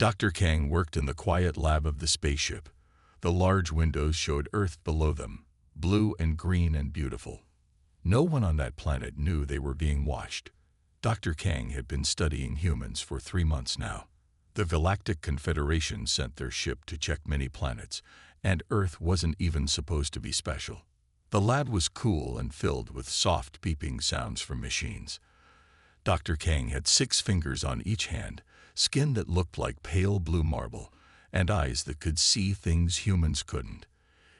Dr. Kang worked in the quiet lab of the spaceship. The large windows showed Earth below them, blue and green and beautiful. No one on that planet knew they were being watched. Dr. Kang had been studying humans for 3 months now. The Galactic Confederation sent their ship to check many planets, and Earth wasn't even supposed to be special. The lab was cool and filled with soft beeping sounds from machines. Dr. Kang had 6 fingers on each hand, skin that looked like pale blue marble, and eyes that could see things humans couldn't.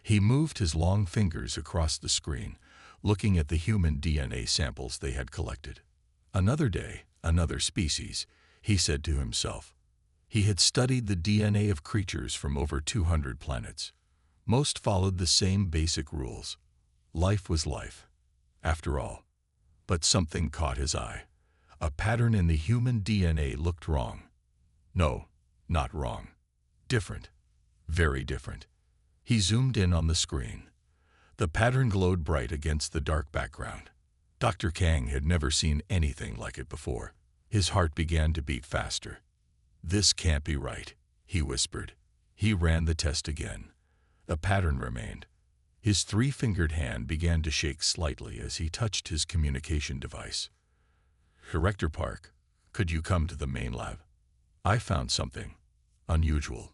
He moved his long fingers across the screen, looking at the human DNA samples they had collected. Another day, another species, he said to himself. He had studied the DNA of creatures from over 200 planets. Most followed the same basic rules. Life was life, after all. But something caught his eye. A pattern in the human DNA looked wrong. No, not wrong. Different. Very different. He zoomed in on the screen. The pattern glowed bright against the dark background. Dr. Kang had never seen anything like it before. His heart began to beat faster. "This can't be right," he whispered. He ran the test again. The pattern remained. His 3-fingered hand began to shake slightly as he touched his communication device. "Director Park, could you come to the main lab? I found something unusual."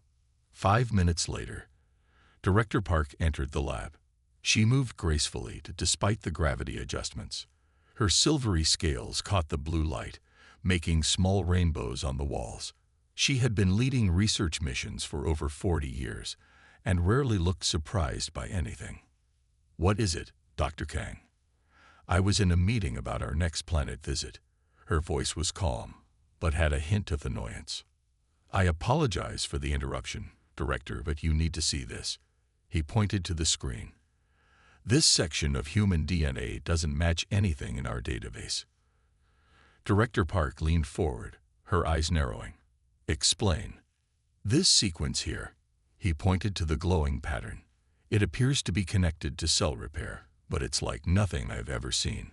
5 minutes later, Director Park entered the lab. She moved gracefully despite the gravity adjustments. Her silvery scales caught the blue light, making small rainbows on the walls. She had been leading research missions for over 40 years and rarely looked surprised by anything. "What is it, Dr. Kang?" "I was in a meeting about our next planet visit." Her voice was calm, but had a hint of annoyance. "I apologize for the interruption, Director, but you need to see this." He pointed to the screen. "This section of human DNA doesn't match anything in our database." Director Park leaned forward, her eyes narrowing. "Explain." "This sequence here." He pointed to the glowing pattern. "It appears to be connected to cell repair, but it's like nothing I've ever seen.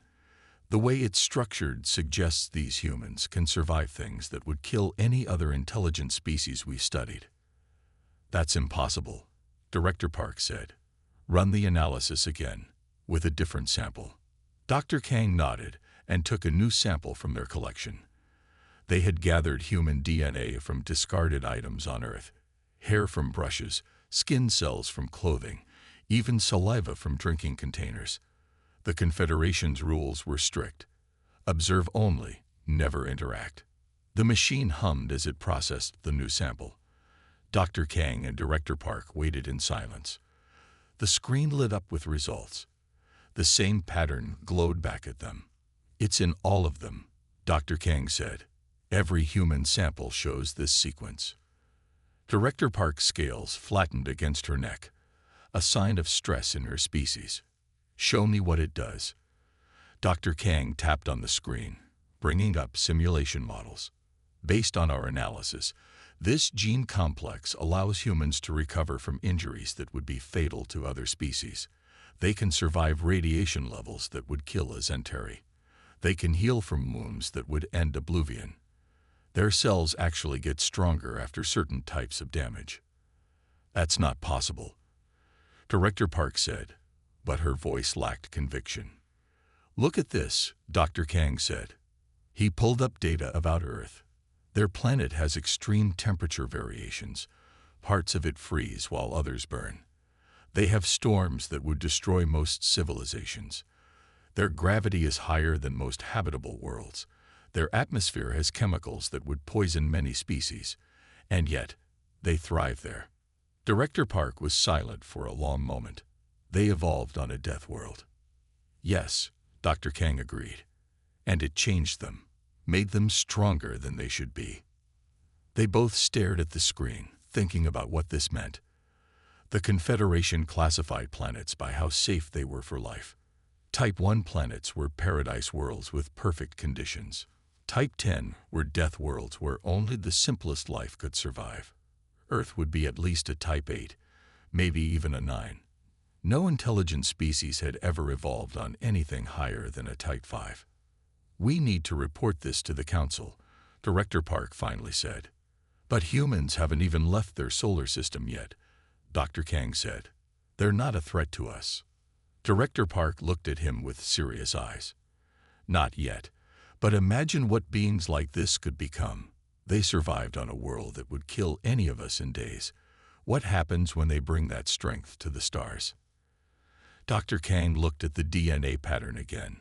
The way it's structured suggests these humans can survive things that would kill any other intelligent species we studied." "That's impossible," Director Park said. "Run the analysis again, with a different sample." Dr. Kang nodded and took a new sample from their collection. They had gathered human DNA from discarded items on Earth, hair from brushes, skin cells from clothing, even saliva from drinking containers. The Confederation's rules were strict. Observe only, never interact. The machine hummed as it processed the new sample. Dr. Kang and Director Park waited in silence. The screen lit up with results. The same pattern glowed back at them. "It's in all of them," Dr. Kang said. "Every human sample shows this sequence." Director Park's scales flattened against her neck, a sign of stress in her species. "Show me what it does." Dr. Kang tapped on the screen, bringing up simulation models. "Based on our analysis, this gene complex allows humans to recover from injuries that would be fatal to other species. They can survive radiation levels that would kill a Zentari. They can heal from wounds that would end oblivion. Their cells actually get stronger after certain types of damage." "That's not possible," Director Park said, but her voice lacked conviction. "Look at this," Dr. Kang said. He pulled up data about Earth. Their planet has extreme temperature variations. Parts of it freeze while others burn. They have storms that would destroy most civilizations. Their gravity is higher than most habitable worlds. Their atmosphere has chemicals that would poison many species, and yet they thrive there. Director Park was silent for a long moment. "They evolved on a death world." "Yes," Dr. Kang agreed. "And it changed them, made them stronger than they should be." They both stared at the screen, thinking about what this meant. The Confederation classified planets by how safe they were for life. Type 1 planets were paradise worlds with perfect conditions. Type 10 were death worlds where only the simplest life could survive. Earth would be at least a Type 8, maybe even a 9. No intelligent species had ever evolved on anything higher than a Type 5. "We need to report this to the Council," Director Park finally said. But humans haven't even left their solar system yet, Dr. Kang said. They're not a threat to us. Director Park looked at him with serious eyes. Not yet, but imagine what beings like this could become. They survived on a world that would kill any of us in days. What happens when they bring that strength to the stars? Dr. Kang looked at the DNA pattern again.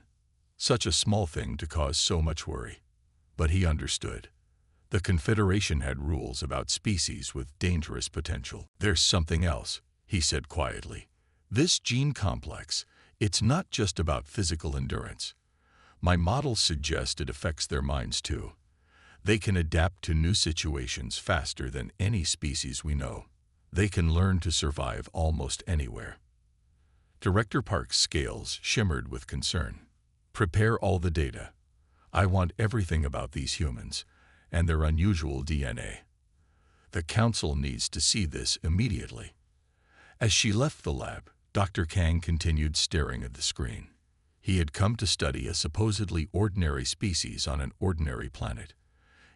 Such a small thing to cause so much worry. But he understood. The Confederation had rules about species with dangerous potential. There's something else, he said quietly. This gene complex, it's not just about physical endurance. My models suggest it affects their minds too. They can adapt to new situations faster than any species we know. They can learn to survive almost anywhere. Director Park's scales shimmered with concern. Prepare all the data. I want everything about these humans and their unusual DNA. The council needs to see this immediately. As she left the lab, Dr. Kang continued staring at the screen. He had come to study a supposedly ordinary species on an ordinary planet.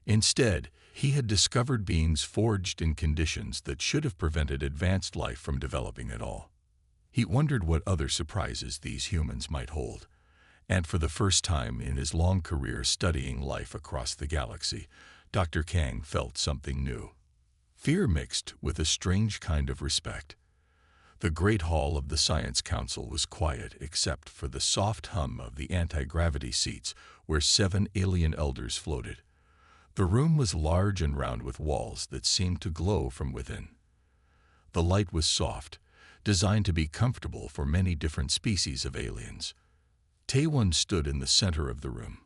Instead, he had discovered beings forged in conditions that should have prevented advanced life from developing at all. He wondered what other surprises these humans might hold. And for the first time in his long career studying life across the galaxy, Dr. Kang felt something new. Fear mixed with a strange kind of respect. The great hall of the Science Council was quiet except for the soft hum of the anti-gravity seats where 7 alien elders floated. The room was large and round with walls that seemed to glow from within. The light was soft, designed to be comfortable for many different species of aliens. Taewon stood in the center of the room.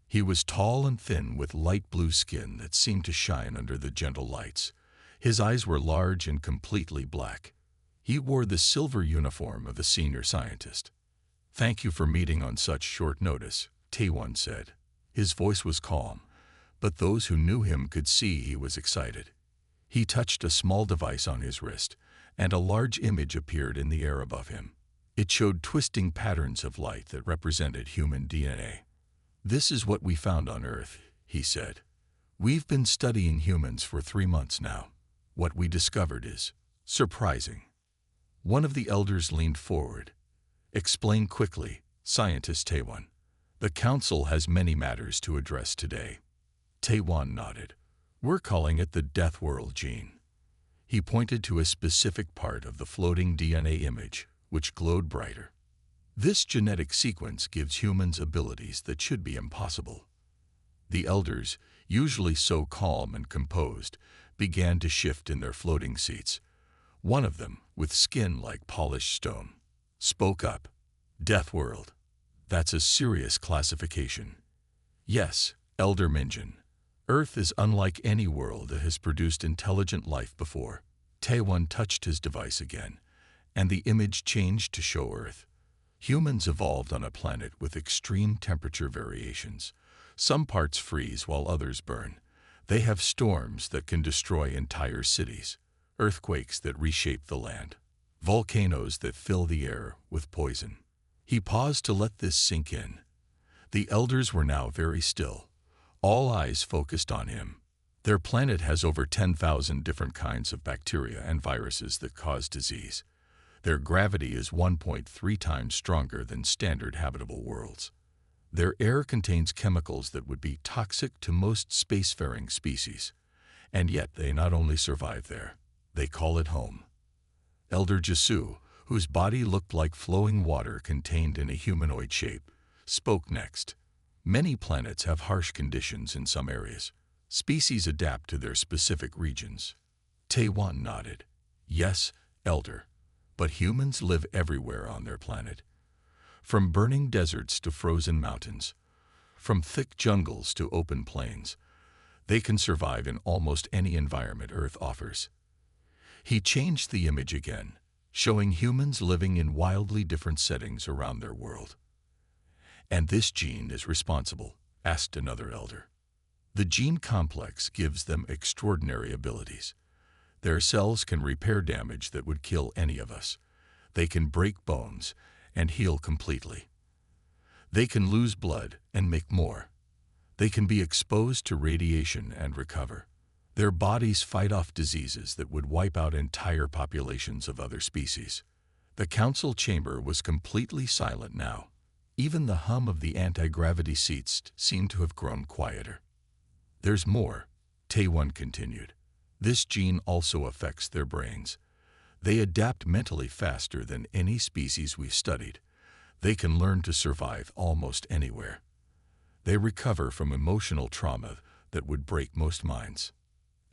He was tall and thin with light blue skin that seemed to shine under the gentle lights. His eyes were large and completely black. He wore the silver uniform of a senior scientist. "Thank you for meeting on such short notice," Taewon said. His voice was calm, but those who knew him could see he was excited. He touched a small device on his wrist, and a large image appeared in the air above him. It showed twisting patterns of light that represented human DNA. "This is what we found on Earth," he said. "We've been studying humans for 3 months now. What we discovered is surprising." One of the elders leaned forward. "Explain quickly, Scientist Taewon. The Council has many matters to address today." Taewon nodded. "We're calling it the Deathworld gene." He pointed to a specific part of the floating DNA image, which glowed brighter. "This genetic sequence gives humans abilities that should be impossible." The elders, usually so calm and composed, began to shift in their floating seats. One of them, with skin like polished stone, spoke up. "Deathworld. That's a serious classification." "Yes, Elder Minjin. Earth is unlike any world that has produced intelligent life before." Taewon touched his device again, and the image changed to show Earth. Humans evolved on a planet with extreme temperature variations. Some parts freeze while others burn. They have storms that can destroy entire cities, earthquakes that reshape the land, volcanoes that fill the air with poison. He paused to let this sink in. The elders were now very still, all eyes focused on him. Their planet has over 10,000 different kinds of bacteria and viruses that cause disease. Their gravity is 1.3 times stronger than standard habitable worlds. Their air contains chemicals that would be toxic to most spacefaring species. And yet they not only survive there, they call it home. Elder Jisoo, whose body looked like flowing water contained in a humanoid shape, spoke next. "Many planets have harsh conditions in some areas. Species adapt to their specific regions." Taewon nodded. "Yes, Elder, but humans live everywhere on their planet. From burning deserts to frozen mountains, from thick jungles to open plains, they can survive in almost any environment Earth offers." He changed the image again, showing humans living in wildly different settings around their world. "And this gene is responsible?" asked another elder. "The gene complex gives them extraordinary abilities. Their cells can repair damage that would kill any of us. They can break bones and heal completely. They can lose blood and make more. They can be exposed to radiation and recover. Their bodies fight off diseases that would wipe out entire populations of other species. The council chamber was completely silent now. Even the hum of the anti-gravity seats seemed to have grown quieter. "There's more," Taewon continued. "This gene also affects their brains. They adapt mentally faster than any species we've studied. They can learn to survive almost anywhere. They recover from emotional trauma that would break most minds."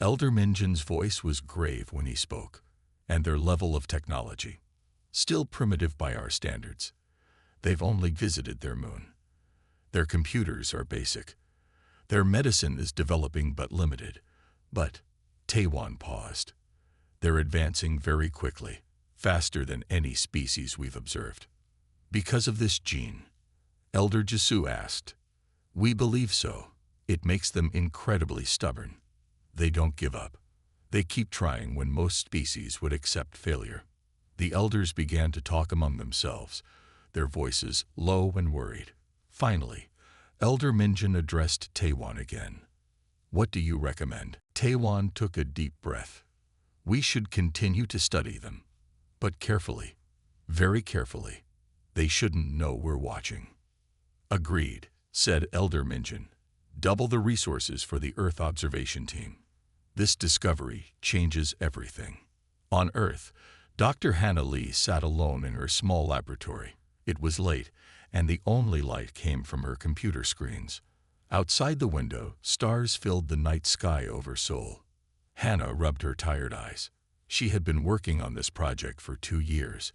Elder Minjin's voice was grave when he spoke, and their level of technology, still primitive by our standards. They've only visited their moon. Their computers are basic. Their medicine is developing but limited. But, Taewon paused. They're advancing very quickly, faster than any species we've observed. Because of this gene? Elder Jisoo asked. We believe so. It makes them incredibly stubborn. They don't give up. They keep trying when most species would accept failure. The elders began to talk among themselves, their voices low and worried. Finally, Elder Minjin addressed Taewon again. What do you recommend? Taewon took a deep breath. We should continue to study them, but carefully, very carefully. They shouldn't know we're watching. Agreed, said Elder Minjin. Double the resources for the Earth observation team. This discovery changes everything. On Earth, Dr. Hannah Lee sat alone in her small laboratory. It was late, and the only light came from her computer screens. Outside the window, stars filled the night sky over Seoul. Hannah rubbed her tired eyes. She had been working on this project for 2 years,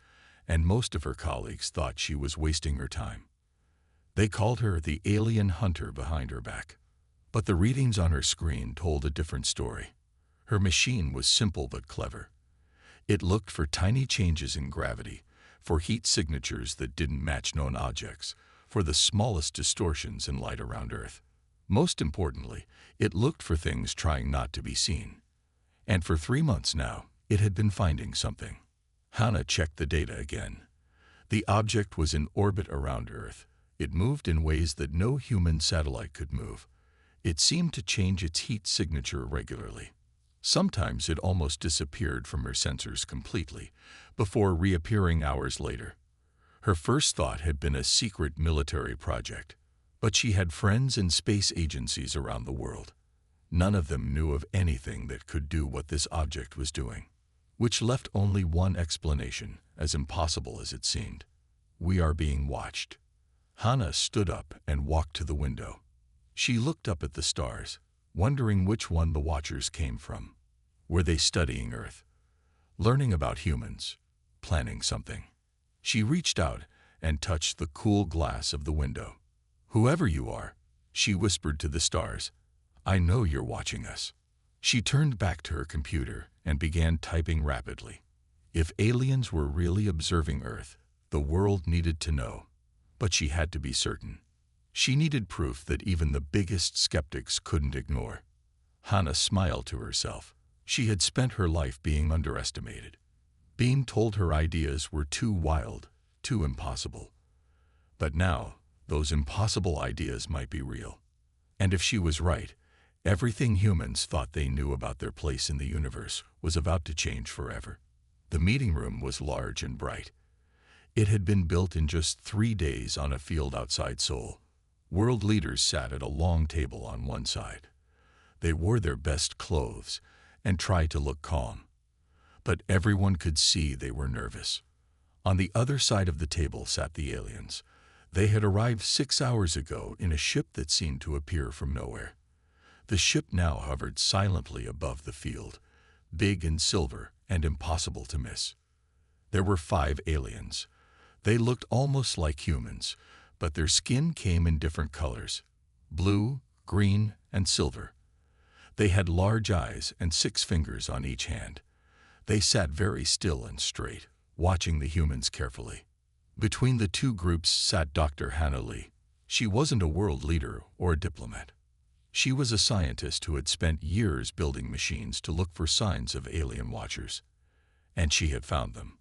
and most of her colleagues thought she was wasting her time. They called her the alien hunter behind her back. But the readings on her screen told a different story. Her machine was simple but clever. It looked for tiny changes in gravity, for heat signatures that didn't match known objects, for the smallest distortions in light around Earth. Most importantly, it looked for things trying not to be seen. And for 3 months now, it had been finding something. Hannah checked the data again. The object was in orbit around Earth. It moved in ways that no human satellite could move. It seemed to change its heat signature regularly. Sometimes it almost disappeared from her sensors completely, before reappearing hours later. Her first thought had been a secret military project, but she had friends in space agencies around the world. None of them knew of anything that could do what this object was doing, which left only one explanation, as impossible as it seemed. We are being watched. Hannah stood up and walked to the window. She looked up at the stars, wondering which one the watchers came from. Were they studying Earth? Learning about humans? Planning something? She reached out and touched the cool glass of the window. Whoever you are, she whispered to the stars, I know you're watching us. She turned back to her computer and began typing rapidly. If aliens were really observing Earth, the world needed to know. But she had to be certain. She needed proof that even the biggest skeptics couldn't ignore. Hannah smiled to herself. She had spent her life being underestimated, being told her ideas were too wild, too impossible. But now, those impossible ideas might be real. And if she was right, everything humans thought they knew about their place in the universe was about to change forever. The meeting room was large and bright. It had been built in just 3 days on a field outside Seoul. World leaders sat at a long table on one side. They wore their best clothes and tried to look calm. But everyone could see they were nervous. On the other side of the table sat the aliens. They had arrived 6 hours ago in a ship that seemed to appear from nowhere. The ship now hovered silently above the field, big and silver and impossible to miss. There were 5 aliens. They looked almost like humans, but their skin came in different colors: blue, green, and silver. They had large eyes and 6 fingers on each hand. They sat very still and straight, watching the humans carefully. Between the 2 groups sat Dr. Hannah Lee. She wasn't a world leader or a diplomat. She was a scientist who had spent years building machines to look for signs of alien watchers. And she had found them.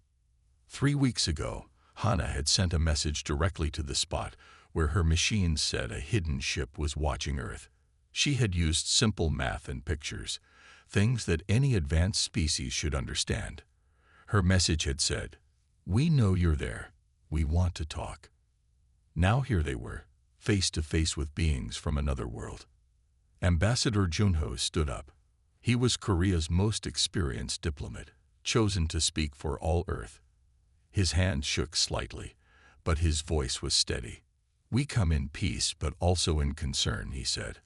3 weeks ago, Hannah had sent a message directly to the spot where her machine said a hidden ship was watching Earth. She had used simple math and pictures, things that any advanced species should understand. Her message had said, "We know you're there. We want to talk." Now here they were, face to face with beings from another world. Ambassador Junho stood up. He was Korea's most experienced diplomat, chosen to speak for all Earth. His hand shook slightly, but his voice was steady. "We come in peace but also in concern," he said.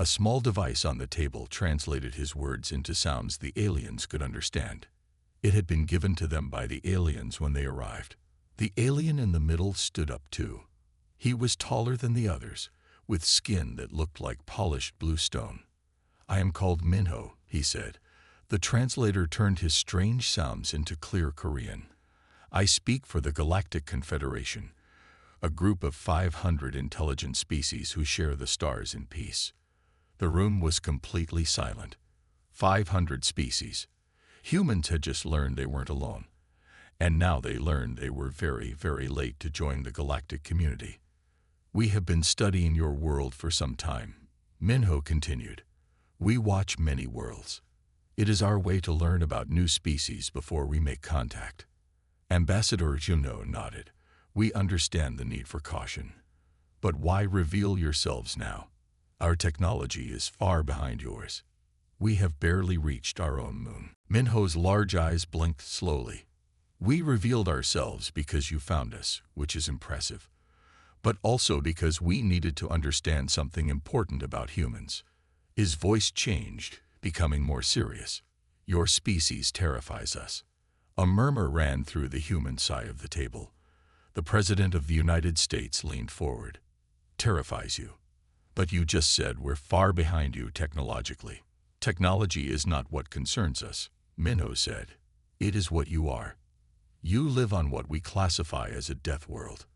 A small device on the table translated his words into sounds the aliens could understand. It had been given to them by the aliens when they arrived. The alien in the middle stood up too. He was taller than the others, with skin that looked like polished blue stone. "I am called Minho," he said. The translator turned his strange sounds into clear Korean. "I speak for the Galactic Confederation, a group of 500 intelligent species who share the stars in peace." The room was completely silent. 500 species. Humans had just learned they weren't alone. And now they learned they were very, very late to join the galactic community. "We have been studying your world for some time," Minho continued. "We watch many worlds. It is our way to learn about new species before we make contact." Ambassador Junho nodded. "We understand the need for caution. But why reveal yourselves now? Our technology is far behind yours. We have barely reached our own moon." Minho's large eyes blinked slowly. "We revealed ourselves because you found us, which is impressive, but also because we needed to understand something important about humans." His voice changed, becoming more serious. "Your species terrifies us." A murmur ran through the human side of the table. The President of the United States leaned forward. "Terrifies you? But you just said we're far behind you technologically." "Technology is not what concerns us," Minho said. "It is what you are. You live on what we classify as a death world."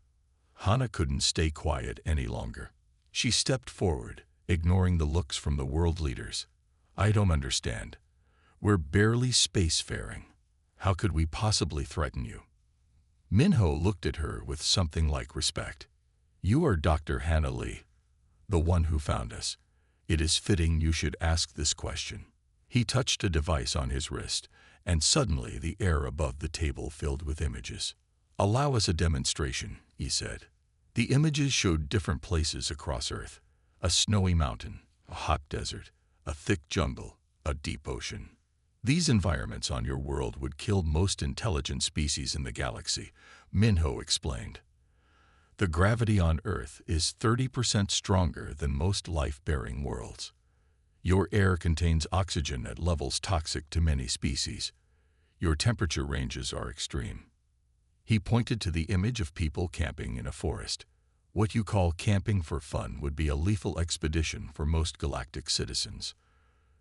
Hana couldn't stay quiet any longer. She stepped forward, ignoring the looks from the world leaders. "I don't understand. We're barely spacefaring. How could we possibly threaten you?" Minho looked at her with something like respect. "You are Dr. Hana Lee, the one who found us. It is fitting you should ask this question." He touched a device on his wrist, and suddenly the air above the table filled with images. "Allow us a demonstration," he said. The images showed different places across Earth. A snowy mountain, a hot desert, a thick jungle, a deep ocean. "These environments on your world would kill most intelligent species in the galaxy," Minho explained. "The gravity on Earth is 30% stronger than most life-bearing worlds. Your air contains oxygen at levels toxic to many species. Your temperature ranges are extreme." He pointed to the image of people camping in a forest. "What you call camping for fun would be a lethal expedition for most galactic citizens."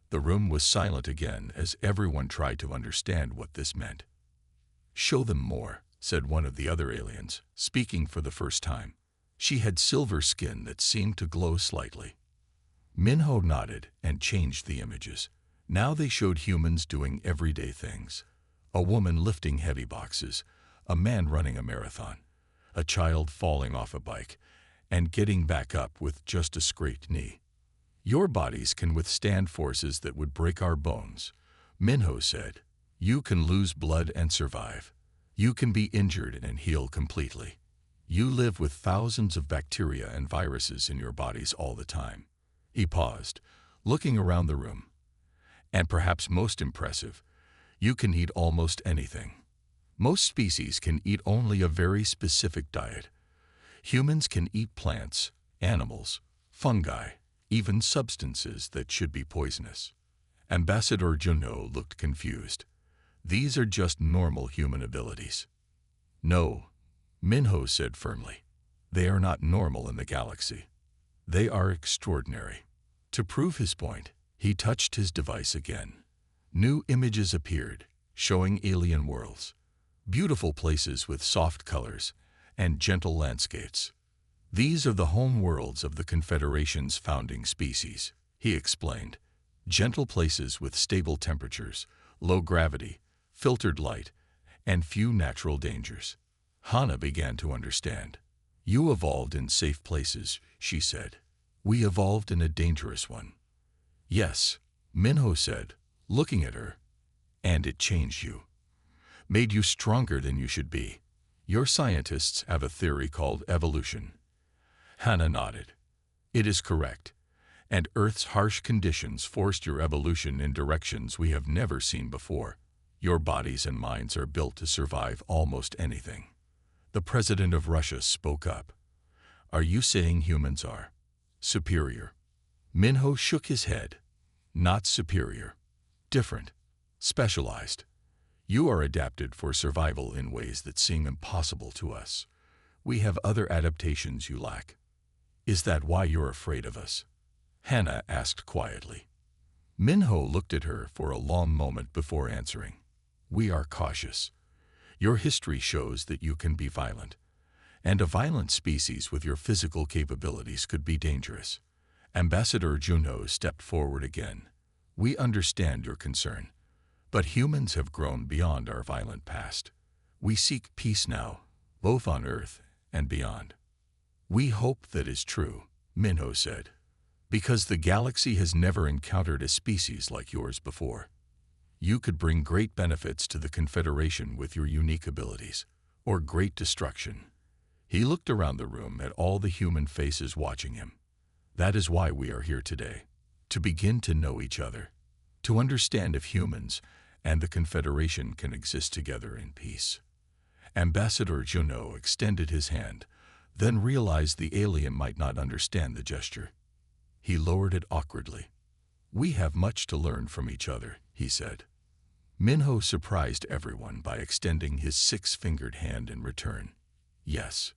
The room was silent again as everyone tried to understand what this meant. "Show them more," said one of the other aliens, speaking for the first time. She had silver skin that seemed to glow slightly. Minho nodded and changed the images. Now they showed humans doing everyday things. A woman lifting heavy boxes, a man running a marathon, a child falling off a bike, and getting back up with just a scraped knee. "Your bodies can withstand forces that would break our bones," Minho said. "You can lose blood and survive. You can be injured and heal completely. You live with thousands of bacteria and viruses in your bodies all the time." He paused, looking around the room. "And perhaps most impressive, you can eat almost anything. Most species can eat only a very specific diet. Humans can eat plants, animals, fungi, even substances that should be poisonous." Ambassador Junho looked confused. "These are just normal human abilities." "No," Minho said firmly. "They are not normal in the galaxy. They are extraordinary." To prove his point, he touched his device again. New images appeared, showing alien worlds. Beautiful places with soft colors and gentle landscapes. "These are the home worlds of the Confederation's founding species," he explained. "Gentle places with stable temperatures, low gravity, filtered light, and few natural dangers." Hana began to understand. "You evolved in safe places," she said. "We evolved in a dangerous one." "Yes," Minho said, looking at her. And it changed you. Made you stronger than you should be. Your scientists have a theory called evolution. Hannah nodded. It is correct. And Earth's harsh conditions forced your evolution in directions we have never seen before. Your bodies and minds are built to survive almost anything. The president of Russia spoke up. Are you saying humans are superior? Minho shook his head. Not superior. Different. Specialized. You are adapted for survival in ways that seem impossible to us. We have other adaptations you lack. Is that why you're afraid of us? Hannah asked quietly. Minho looked at her for a long moment before answering. We are cautious. Your history shows that you can be violent. And a violent species with your physical capabilities could be dangerous. Ambassador Juno stepped forward again. We understand your concern. But humans have grown beyond our violent past. We seek peace now, both on Earth and beyond. We hope that is true, Minho said, because the galaxy has never encountered a species like yours before. You could bring great benefits to the Confederation with your unique abilities, or great destruction. He looked around the room at all the human faces watching him. That is why we are here today, to begin to know each other, to understand if humans and the Confederation can exist together in peace. Ambassador Juno extended his hand, then realized the alien might not understand the gesture. He lowered it awkwardly. We have much to learn from each other, he said. Minho surprised everyone by extending his six-fingered hand in return. Yes,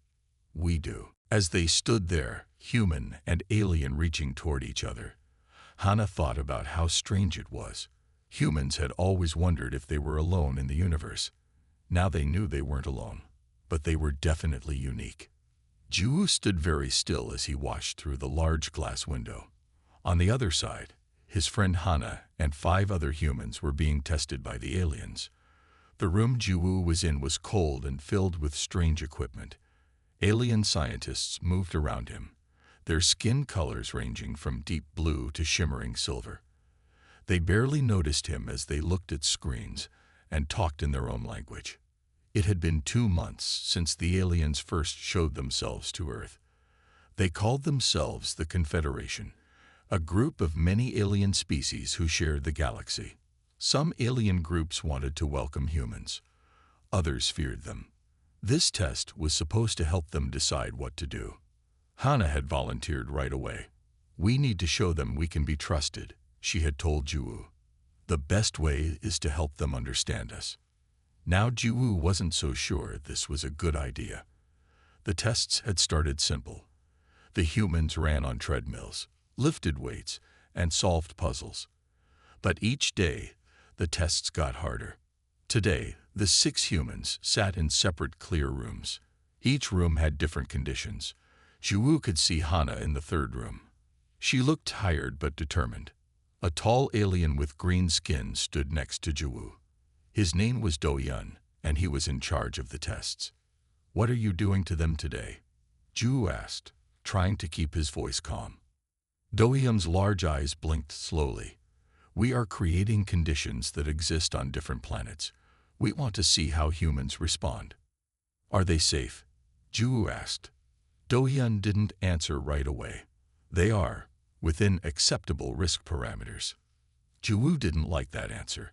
we do. As they stood there, human and alien reaching toward each other, Hannah thought about how strange it was. Humans had always wondered if they were alone in the universe. Now they knew they weren't alone, but they were definitely unique. Ju stood very still as he watched through the large glass window. On the other side, his friend Hannah and 5 other humans were being tested by the aliens. The room Ju was in was cold and filled with strange equipment. Alien scientists moved around him, their skin colors ranging from deep blue to shimmering silver. They barely noticed him as they looked at screens and talked in their own language. It had been 2 months since the aliens first showed themselves to Earth. They called themselves the Confederation, a group of many alien species who shared the galaxy. Some alien groups wanted to welcome humans. Others feared them. This test was supposed to help them decide what to do. Hannah had volunteered right away. We need to show them we can be trusted, she had told Ju. The best way is to help them understand us. Now Ju wasn't so sure this was a good idea. The tests had started simple. The humans ran on treadmills, lifted weights, and solved puzzles. But each day, the tests got harder. Today, the 6 humans sat in separate clear rooms. Each room had different conditions. Ju could see Hannah in the 3rd room. She looked tired but determined. A tall alien with green skin stood next to Ju. His name was Do-Yun, and he was in charge of the tests. What are you doing to them today? Ju asked, trying to keep his voice calm. Do-Yun's large eyes blinked slowly. We are creating conditions that exist on different planets. We want to see how humans respond. Are they safe? Ju asked. Do-Yun didn't answer right away. They are, within acceptable risk parameters. Ju didn't like that answer,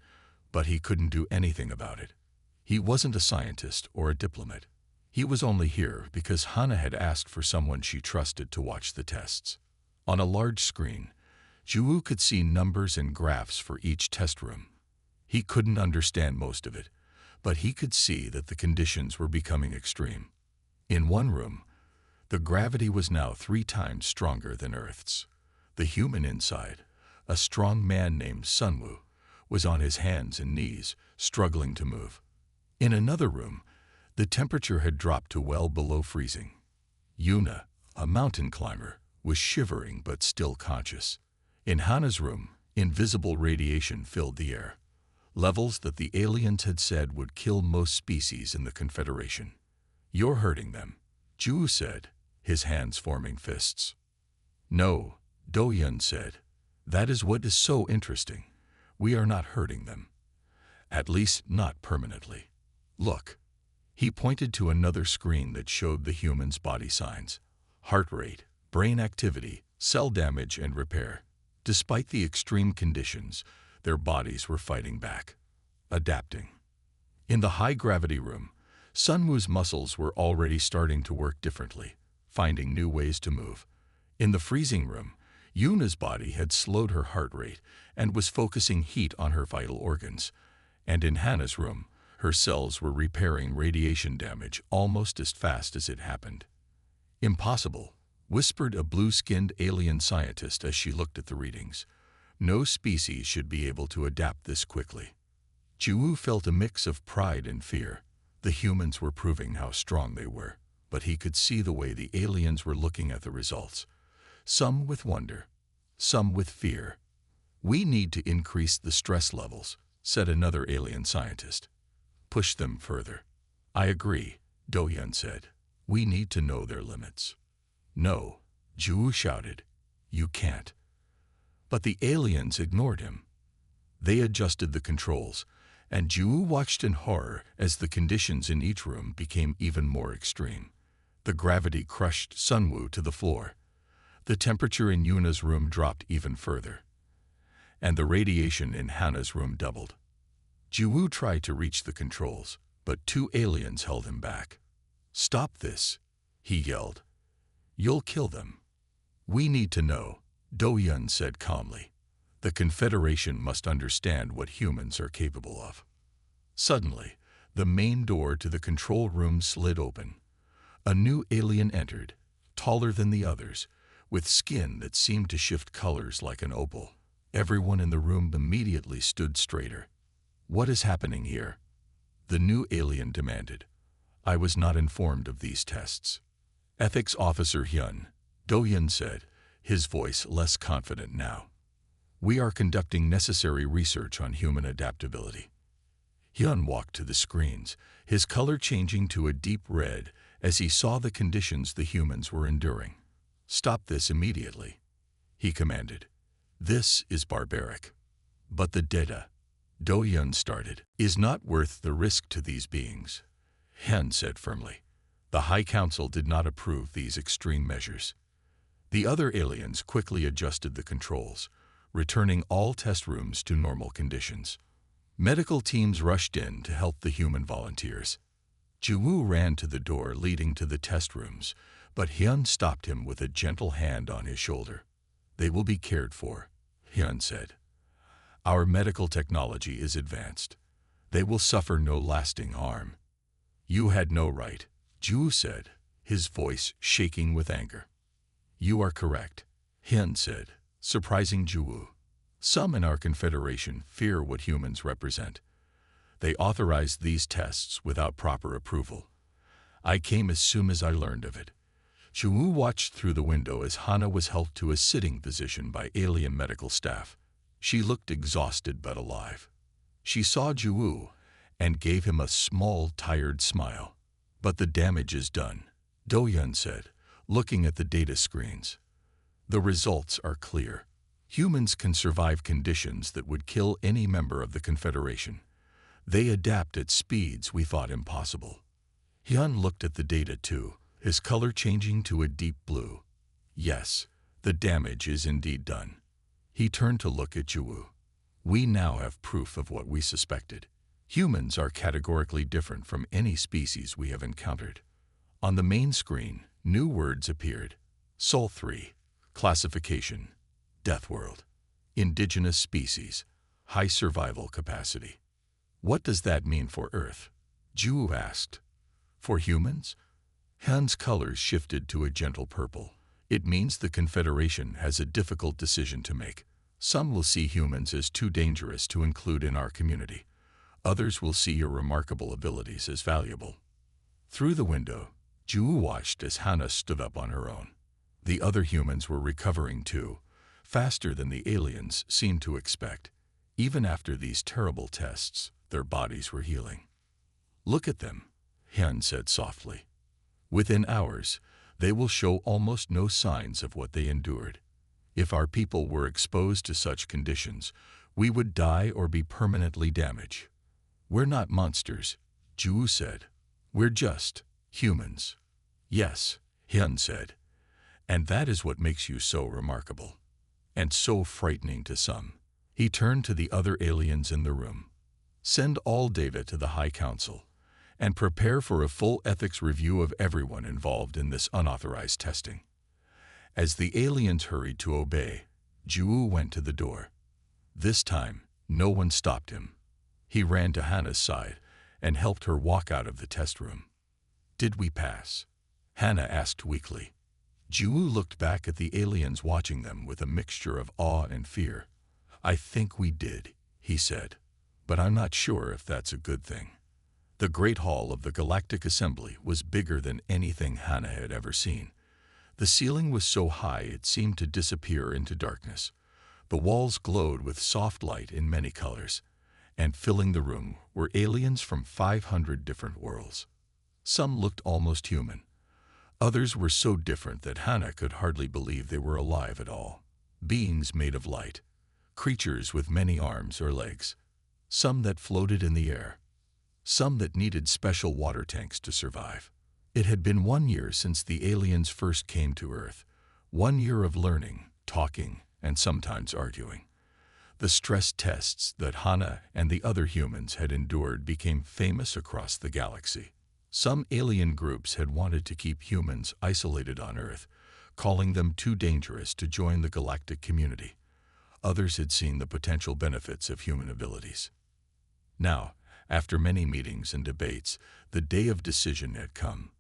but he couldn't do anything about it. He wasn't a scientist or a diplomat. He was only here because Hannah had asked for someone she trusted to watch the tests. On a large screen, Ju could see numbers and graphs for each test room. He couldn't understand most of it, but he could see that the conditions were becoming extreme. In one room, the gravity was now 3 times stronger than Earth's. The human inside, a strong man named Sunwoo, was on his hands and knees, struggling to move. In another room, the temperature had dropped to well below freezing. Yuna, a mountain climber, was shivering but still conscious. In Hannah's room, invisible radiation filled the air, levels that the aliens had said would kill most species in the Confederation. You're hurting them, Ju said, his hands forming fists. No, Do-Yun said. That is what is so interesting. We are not hurting them. At least not permanently. Look. He pointed to another screen that showed the human's body signs. Heart rate, brain activity, cell damage and repair. Despite the extreme conditions, their bodies were fighting back, adapting. In the high-gravity room, Sunwoo's muscles were already starting to work differently, finding new ways to move. In the freezing room, Yuna's body had slowed her heart rate and was focusing heat on her vital organs. And in Hannah's room, her cells were repairing radiation damage almost as fast as it happened. Impossible, whispered a blue-skinned alien scientist as she looked at the readings. No species should be able to adapt this quickly. Jiwoo felt a mix of pride and fear. The humans were proving how strong they were, but he could see the way the aliens were looking at the results. Some with wonder, some with fear. We need to increase the stress levels, said another alien scientist. Push them further. I agree, Do-Hyun said. We need to know their limits. No, Jiwoo shouted. You can't. But the aliens ignored him. They adjusted the controls, and Jiwoo watched in horror as the conditions in each room became even more extreme. The gravity crushed Sunwoo to the floor. The temperature in Yuna's room dropped even further. And the radiation in Hannah's room doubled. Jiwoo tried to reach the controls, but two aliens held him back. Stop this, he yelled. You'll kill them. We need to know, Do-Hyun said calmly. The Confederation must understand what humans are capable of. Suddenly, the main door to the control room slid open. A new alien entered, taller than the others, with skin that seemed to shift colors like an opal. Everyone in the room immediately stood straighter. What is happening here? The new alien demanded. I was not informed of these tests. Ethics Officer Hyun, Do-Hyun said, his voice less confident now. We are conducting necessary research on human adaptability. Hyun walked to the screens, his color changing to a deep red as he saw the conditions the humans were enduring. Stop this immediately, he commanded. This is barbaric. But the data, Do-Hyun started, is not worth the risk to these beings, Hyun said firmly. The High Council did not approve these extreme measures. The other aliens quickly adjusted the controls, returning all test rooms to normal conditions. Medical teams rushed in to help the human volunteers. Jiwoo ran to the door leading to the test rooms, but Hyun stopped him with a gentle hand on his shoulder. They will be cared for, Hyun said. Our medical technology is advanced. They will suffer no lasting harm. You had no right, Jiwoo said, his voice shaking with anger. You are correct, Hyun said, surprising Jiwoo. Some in our Confederation fear what humans represent. They authorized these tests without proper approval. I came as soon as I learned of it. Jiwoo watched through the window as Hana was helped to a sitting position by alien medical staff. She looked exhausted but alive. She saw Jiwoo and gave him a small, tired smile. But the damage is done, Do-Hyun said, looking at the data screens. The results are clear. Humans can survive conditions that would kill any member of the Confederation. They adapt at speeds we thought impossible. Hyun looked at the data too, his color changing to a deep blue. Yes, the damage is indeed done. He turned to look at Jiwoo. We now have proof of what we suspected. Humans are categorically different from any species we have encountered. On the main screen, new words appeared. Sol 3, classification, Deathworld, indigenous species, high survival capacity. What does that mean for Earth? Jiwoo asked. For humans? Hyun's colors shifted to a gentle purple. It means the Confederation has a difficult decision to make. Some will see humans as too dangerous to include in our community. Others will see your remarkable abilities as valuable. Through the window, Jiwoo watched as Hana stood up on her own. The other humans were recovering too, faster than the aliens seemed to expect. Even after these terrible tests, their bodies were healing. Look at them, Hyun said softly. Within hours, they will show almost no signs of what they endured. If our people were exposed to such conditions, We would die or be permanently damaged. We're not monsters, Ju said. We're just humans. Yes, Hyun said. And that is what makes you so remarkable. And so frightening to some. He turned to the other aliens in the room. Send all data to the High Council, and prepare for a full ethics review of everyone involved in this unauthorized testing. As the aliens hurried to obey, Ju went to the door. This time, no one stopped him. He ran to Hannah's side and helped her walk out of the test room. Did we pass? Hannah asked weakly. Ju looked back at the aliens watching them with a mixture of awe and fear. I think we did, he said, but I'm not sure if that's a good thing. The Great Hall of the Galactic Assembly was bigger than anything Hannah had ever seen. The ceiling was so high it seemed to disappear into darkness. The walls glowed with soft light in many colors, and filling the room were aliens from 500 different worlds. Some looked almost human. Others were so different that Hannah could hardly believe they were alive at all. Beings made of light, creatures with many arms or legs, some that floated in the air, some that needed special water tanks to survive. It had been 1 year since the aliens first came to Earth, 1 year of learning, talking, and sometimes arguing. The stress tests that Hannah and the other humans had endured became famous across the galaxy. Some alien groups had wanted to keep humans isolated on Earth, calling them too dangerous to join the galactic community. Others had seen the potential benefits of human abilities. Now, after many meetings and debates, the day of decision had come.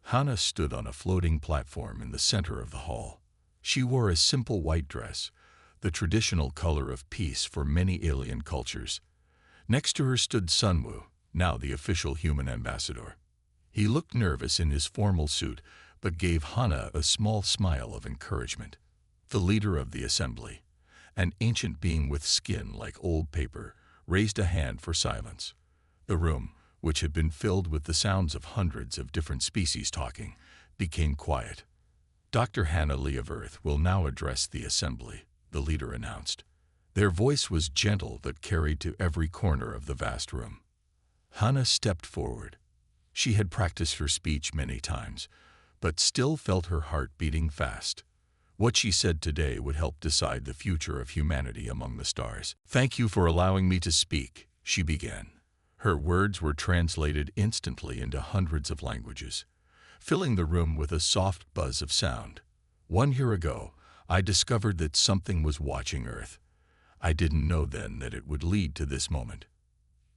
Hannah stood on a floating platform in the center of the hall. She wore a simple white dress, the traditional color of peace for many alien cultures. Next to her stood Sunwoo, now the official human ambassador. He looked nervous in his formal suit, but gave Hannah a small smile of encouragement. The leader of the assembly, an ancient being with skin like old paper, raised a hand for silence. The room, which had been filled with the sounds of hundreds of different species talking, became quiet. Dr. Hannah Lee of Earth will now address the assembly, the leader announced. Their voice was gentle but carried to every corner of the vast room. Hannah stepped forward. She had practiced her speech many times, but still felt her heart beating fast. What she said today would help decide the future of humanity among the stars. Thank you for allowing me to speak, she began. Her words were translated instantly into hundreds of languages, filling the room with a soft buzz of sound. 1 year ago, I discovered that something was watching Earth. I didn't know then that it would lead to this moment.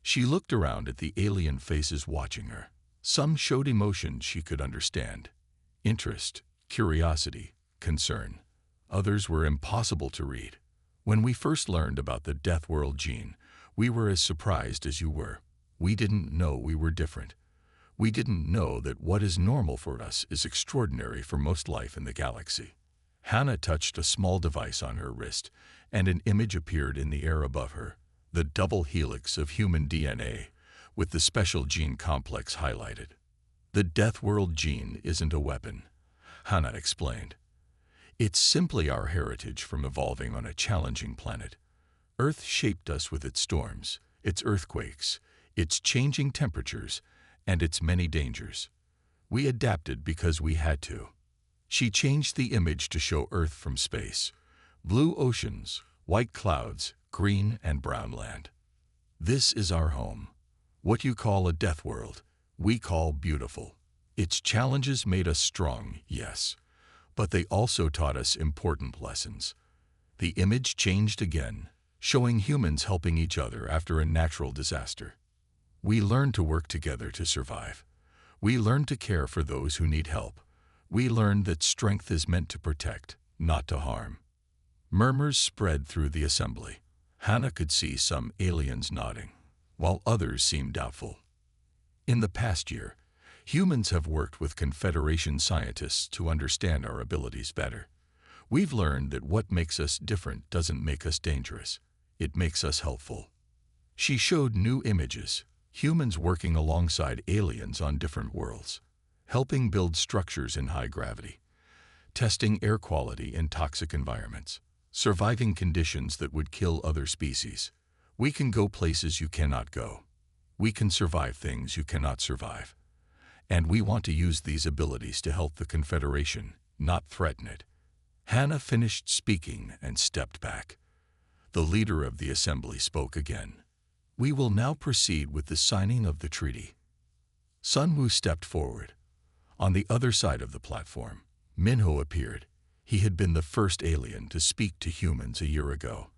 She looked around at the alien faces watching her. Some showed emotion she could understand. Interest, curiosity, concern. Others were impossible to read. When we first learned about the Deathworld gene, we were as surprised as you were. We didn't know we were different. We didn't know that what is normal for us is extraordinary for most life in the galaxy. Hannah touched a small device on her wrist, and an image appeared in the air above her, the double helix of human DNA, with the special gene complex highlighted. The Deathworld gene isn't a weapon, Hannah explained. It's simply our heritage from evolving on a challenging planet. Earth shaped us with its storms, its earthquakes, its changing temperatures, and its many dangers. We adapted because we had to. She changed the image to show Earth from space. Blue oceans, white clouds, green and brown land. This is our home. What you call a death world, we call beautiful. Its challenges made us strong, yes, but they also taught us important lessons. The image changed again, showing humans helping each other after a natural disaster. We learned to work together to survive. We learned to care for those who need help. We learned that strength is meant to protect, not to harm. Murmurs spread through the assembly. Hannah could see some aliens nodding, while others seemed doubtful. In the past year, humans have worked with Confederation scientists to understand our abilities better. We've learned that what makes us different doesn't make us dangerous. It makes us helpful. She showed new images, humans working alongside aliens on different worlds, helping build structures in high gravity, testing air quality in toxic environments. surviving conditions that would kill other species. We can go places you cannot go. We can survive things you cannot survive. And we want to use these abilities to help the Confederation, not threaten it. Hannah finished speaking and stepped back. The leader of the assembly spoke again. We will now proceed with the signing of the treaty. Sun Wu stepped forward. On the other side of the platform, Minho appeared. He had been the first alien to speak to humans a year ago,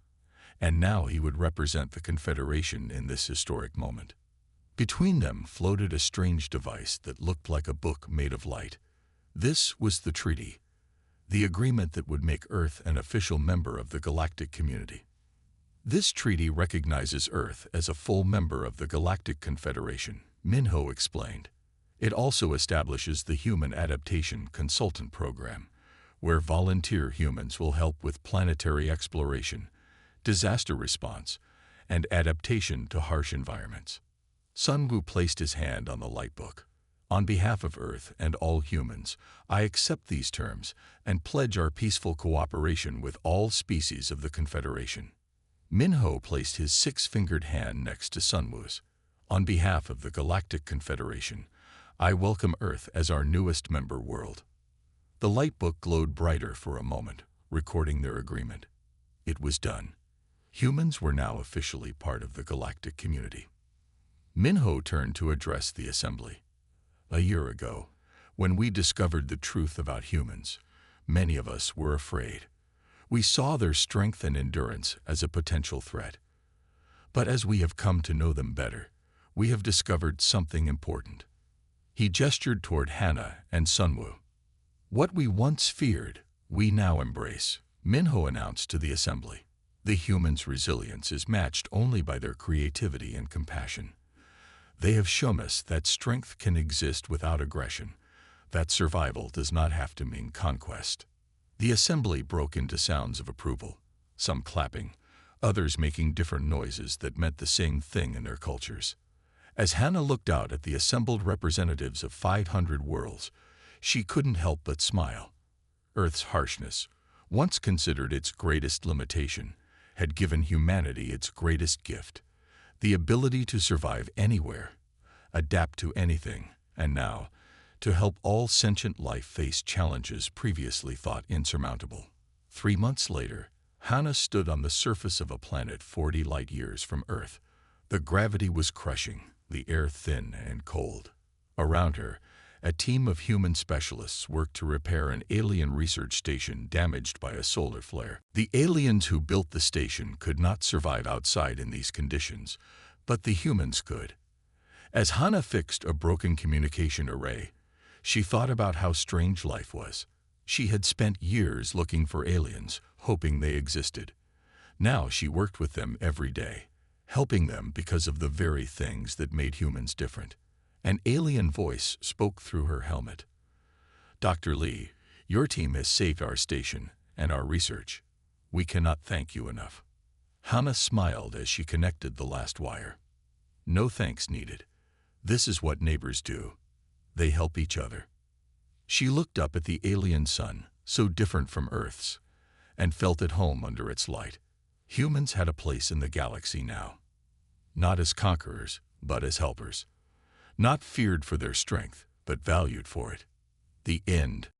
and now he would represent the Confederation in this historic moment. Between them floated a strange device that looked like a book made of light. This was the treaty, the agreement that would make Earth an official member of the galactic community. This treaty recognizes Earth as a full member of the Galactic Confederation, Minho explained. It also establishes the Human Adaptation Consultant Program, where volunteer humans will help with planetary exploration, disaster response, and adaptation to harsh environments. Sun Wu placed his hand on the light book. On behalf of Earth and all humans, I accept these terms and pledge our peaceful cooperation with all species of the Confederation. Minho placed his six-fingered hand next to Sun Wu's. On behalf of the Galactic Confederation, I welcome Earth as our newest member world. The light book glowed brighter for a moment, recording their agreement. It was done. Humans were now officially part of the galactic community. Minho turned to address the assembly. A year ago, when we discovered the truth about humans, many of us were afraid. We saw their strength and endurance as a potential threat. But as we have come to know them better, we have discovered something important. He gestured toward Hannah and Sun Wu. What we once feared, we now embrace, Minho announced to the assembly. The humans' resilience is matched only by their creativity and compassion. They have shown us that strength can exist without aggression, that survival does not have to mean conquest. The assembly broke into sounds of approval, some clapping, others making different noises that meant the same thing in their cultures. As Hannah looked out at the assembled representatives of 500 worlds, she couldn't help but smile. Earth's harshness, once considered its greatest limitation, had given humanity its greatest gift, the ability to survive anywhere, adapt to anything, and now, to help all sentient life face challenges previously thought insurmountable. 3 months later, Hannah stood on the surface of a planet 40 light-years from Earth. The gravity was crushing, the air thin and cold. Around her, a team of human specialists worked to repair an alien research station damaged by a solar flare. The aliens who built the station could not survive outside in these conditions, but the humans could. As Hannah fixed a broken communication array, she thought about how strange life was. She had spent years looking for aliens, hoping they existed. Now she worked with them every day, helping them because of the very things that made humans different. An alien voice spoke through her helmet. Dr. Lee, your team has saved our station and our research. We cannot thank you enough. Hannah smiled as she connected the last wire. No thanks needed. This is what neighbors do. They help each other. She looked up at the alien sun, so different from Earth's, and felt at home under its light. Humans had a place in the galaxy now. Not as conquerors, but as helpers. Not feared for their strength, but valued for it. The end.